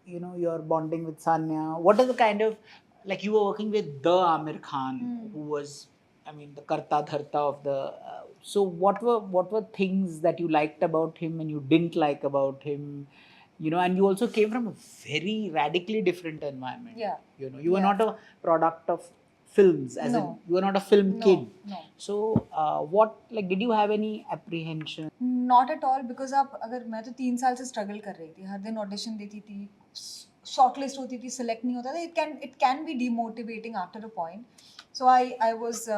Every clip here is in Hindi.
you're bonding with Sanya. What are the kind of, like, you were working with the Amir Khan, who was, I mean, the Karta Dharta of the. So what were things that you liked about him and you didn't like about him? And you also came from a very radically different environment. Yeah. You were not a product of films, as in you were not a film kid. No. So did you have any apprehension? Not at all, because अगर मैं तो 3 साल से स्ट्रगल कर रही थी, हर दिन ऑडिशन देती थी, शॉर्टलिस्ट होती थी, सिलेक्ट नहीं होता था. It can be demotivating after a point. So I was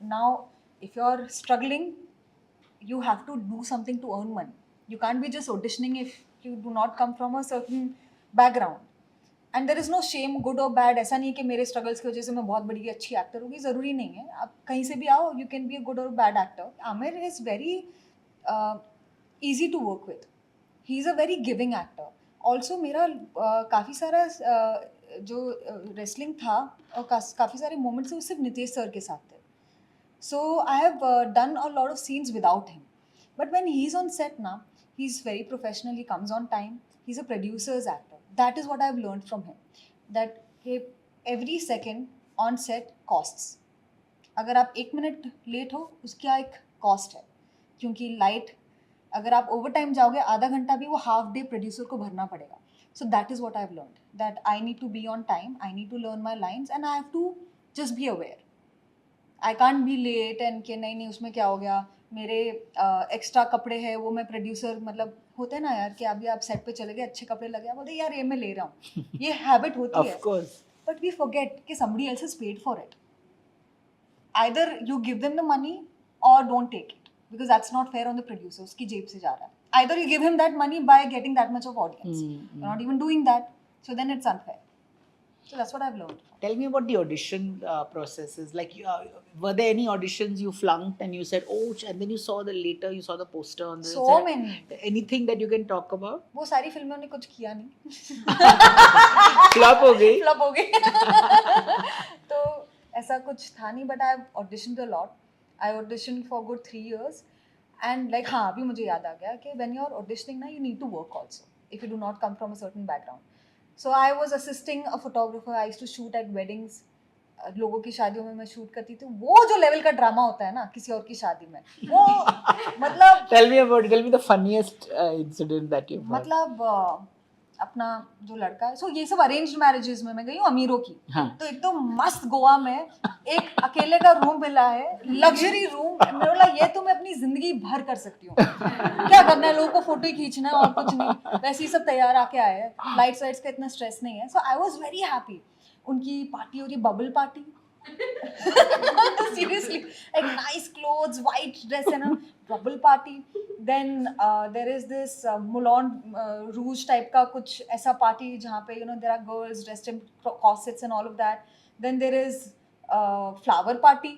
now, if you're struggling, you have to do something to earn money. You can't be just auditioning if you do not come from a certain background. And there is no shame, good और बैड. ऐसा नहीं है कि मेरे स्ट्रगल्स की वजह से मैं बहुत बड़ी अच्छी एक्टर होगी, ज़रूरी नहीं है. आप कहीं से भी आओ, you can be a good और bad actor. Aamir is very easy to work with. He is a very giving actor. Also मेरा काफ़ी सारा जो रेसलिंग था और काफ़ी सारे मोमेंट्स वो सिर्फ नितेश सर के साथ थे. So I have done a lot of scenes without him. But when he is on set ना, he is very professional, he comes on time, he is a producer's actor. That is what I've learned from him. That every second on set costs. अगर आप 1 मिनट लेट हो, उसका एक कॉस्ट है, क्योंकि लाइट, अगर आप ओवर टाइम जाओगे आधा घंटा भी, वो हाफ डे प्रोड्यूसर को भरना पड़ेगा. So that is what I have learned, that I need to be on time, I need to learn my lines, and I have to just be aware. I can't be late and कि नहीं उसमें क्या हो गया, मेरे एक्स्ट्रा कपड़े हैं, वो मैं प्रोड्यूसर, मतलब होते हैं ना यार कि अभी आप सेट पे चले गए, अच्छे कपड़े लगे, आप बोलते यार ये मैं ले रहा हूँ. ये हैबिट होती है. बट वी फॉरगेट कि somebody else has paid for it. Either you give them the money or don't take it, because that's not fair on the producer. उसकी जेब से जा रहा है. Either you give him that money by getting that much of audience. You're not even doing that, so then it's unfair. So that's what I've learned. Tell me about the audition processes. Like, were there any auditions you flunked and you said, oh, and then you saw the poster on the. So many. Anything that you can talk about? वो सारी फिल्मों ने कुछ किया नहीं. Flop हो गई. Flop हो गई. तो ऐसा कुछ था नहीं, but I've auditioned a lot. I auditioned for good 3 years. And like, हाँ, अभी मुझे याद आ गया कि when you're auditioning ना, you need to work also, if you do not come from a certain background. So I was assisting a photographer. I used to shoot at weddings. लोगों की शादियों में मैं शूट करती थी. वो जो लेवल का ड्रामा होता है ना किसी और की शादी में, वो मतलब. Tell me the funniest incident that you've heard. मतलब अपना जो लड़का है, सो ये सब अरेंज्ड मैरिजेस में मैं गई हूँ अमीरों की. हाँ. तो एक तो मस्त गोवा में एक अकेले का रूम मिला है, लग्जरी रूम. मेरे बोला ये तो मैं अपनी जिंदगी भर कर सकती हूँ. क्या करना है, लोगों को फोटो ही खींचना है और कुछ नहीं. वैसे ही सब तैयार आके आए हैं, लाइट्स वाइट्स का इतना स्ट्रेस नहीं है. सो आई वॉज वेरी हैप्पी. उनकी पार्टी हो रही, bubble party. Seriously, like nice clothes, white dress and a bubble party. Then there is this Moulin Rouge type का कुछ ऐसा party जहाँ पे there are girls dressed in corsets and all of that. Then there is flower party.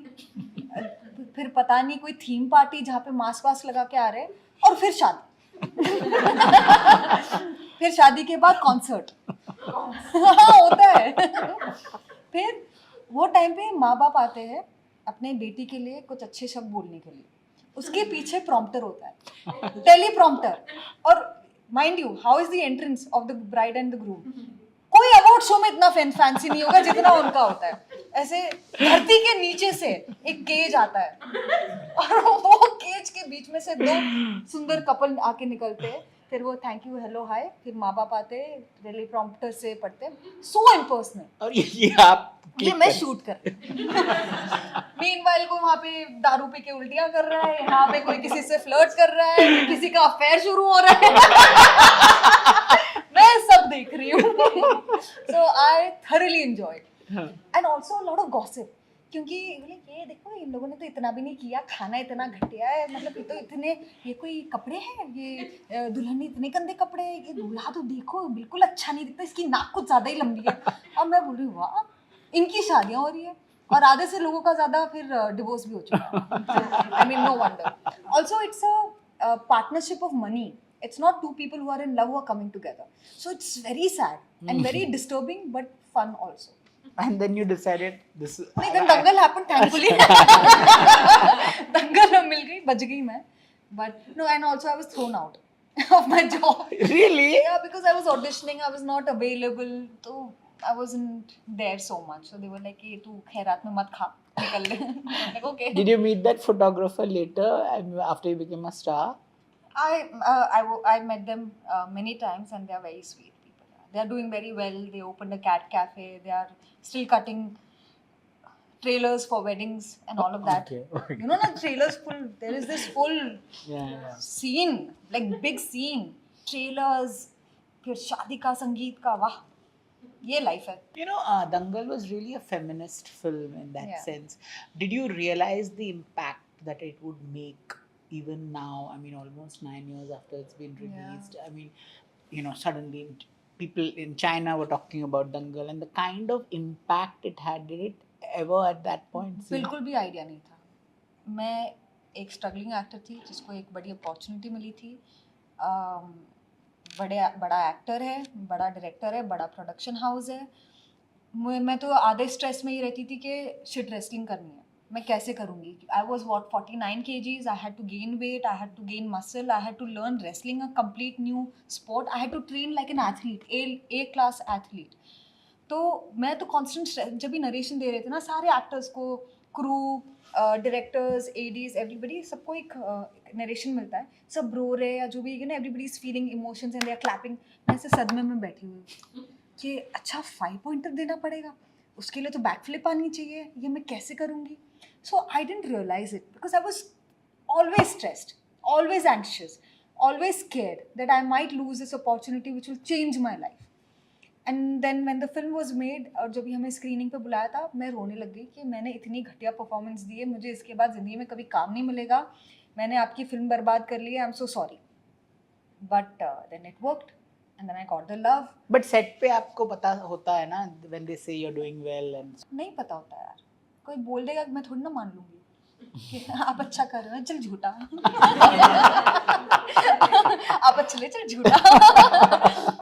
फिर पता नहीं कोई theme party जहाँ पे मास्क वास्क लगा के आ रहे हैं, और फिर शादी. फिर शादी के बाद कॉन्सर्ट. हाँ होता है. फिर वो टाइम पे माँ बाप आते हैं अपने बेटी के लिए कुछ अच्छे शब्द बोलने के लिए, उसके पीछे प्रॉम्प्टर होता है, टेली प्रॉम्प्टर. और mind you, how is the entrance of the bride and the groom? कोई अवार्ड शो में इतना फैंसी नहीं होगा जितना उनका होता है. ऐसे धरती के नीचे से एक केज आता है, और वो केज के बीच में से 2 सुंदर कपल आके निकलते हैं. फिर वो थैंक यू हेलो हाय, फिर माँ बाप आते, टेली प्रॉम्प्टर से पढ़ते. सो इम्पर्सनल. और ये मैं शूट कर. मीनवाइल को वहाँ पे दारू पी के उल्टियाँ कर रहा है, यहाँ पे कोई किसी से फ्लर्ट कर रहा है, किसी का अफेयर शुरू हो रहा है. मैं सब देख रही हूँ. So I thoroughly enjoy. And also lot of gossip, क्योंकि ये देखो इन लोगों ने तो इतना भी नहीं किया, खाना इतना घटिया है, मतलब ये तो इतने, ये कोई कपड़े हैं, ये दुल्हन ने इतने गंदे कपड़े, ये दूल्हा तो देखो बिल्कुल अच्छा नहीं दिखता, इसकी नाक कुछ ज़्यादा ही लंबी है. और मैं बोल रही हूँ वाह, इनकी शादियाँ हो रही है, और आधे से लोगों का ज़्यादा फिर डिवोर्स भी हो चुका है. I mean no wonder. Also it's a partnership of money. It's not 2 people who are in love who are coming together. So it's very sad and very disturbing, but fun also. And then you decided this. Then dangal happened, thankfully. dangal मिल गई, बच गई मैं. But no, and also I was thrown out. of my job. Really? Yeah, because I was auditioning, I was not available, so I wasn't there so much. So they were like, "ये तू खैरात में मत खा, निकल ले." I'm like, okay. Did you meet that photographer later after you became a star? I met them many times, and they are very sweet people. They are doing very well. They opened a cat cafe. They are still cutting trailers for weddings and all of that. Okay. You know, na trailers full. There is this full Yeah. scene, like big scene, trailers, फिर शादी का संगीत का वाह, ये life है. You know, Dangal was really a feminist film in that Yeah. sense. Did you realize the impact that it would make even now? I mean, almost 9 years after it's been released. I mean, you know, suddenly people in China were talking about Dangal and the kind of impact it had. Did it ever at that point seem? बिल्कुल भी आइडिया नहीं था. मैं एक स्ट्रगलिंग एक्टर थी जिसको एक बड़ी अपॉर्चुनिटी मिली थी. बड़ा एक्टर है, बड़ा डायरेक्टर है, बड़ा प्रोडक्शन हाउस है. मैं तो आधे स्ट्रेस में ही रहती थी कि शिट रेसलिंग करनी है, मैं कैसे करूँगी. I was what 49 kgs. I had to gain weight, I had to gain muscle, I had to learn wrestling, a complete new sport. I had to train like an athlete, A class athlete. तो मैं तो कॉन्स्टेंट जब भी नरेशन दे रहे थे ना सारे एक्टर्स को, क्रू, डायरेक्टर्स, एडीज, एवरीबडी, सबको एक नरेशन मिलता है, सब रो रहे या जो भी है ना, everybody is feeling emotions and they are clapping. मैं ऐसे सदमे में बैठी हुई कि अच्छा 5 पॉइंटर देना पड़ेगा, उसके लिए तो बैक फ्लिप आनी चाहिए, ये मैं कैसे करूँगी. So I didn't realise it because I was always stressed, always anxious, always scared that I might lose this opportunity which will change my life. And then when the film was made और जब भी हमें स्क्रीनिंग पे बुलाया था, मैं रोने लग गई कि मैंने इतनी घटिया परफॉर्मेंस दी है, मुझे इसके बाद ज़िंदगी में कभी काम नहीं मिलेगा, मैंने आपकी फिल्म बर्बाद कर ली है, I am so sorry. But then it worked and then I got the love. But set पे आपको पता होता है ना when they say you're doing well and नहीं पता होता यार, कोई बोल देगा कि मैं थोड़ी ना मान लूँगी कि आप अच्छा कर रहे हो, चल झूठा. आप अच्छा ले, चल झूठा.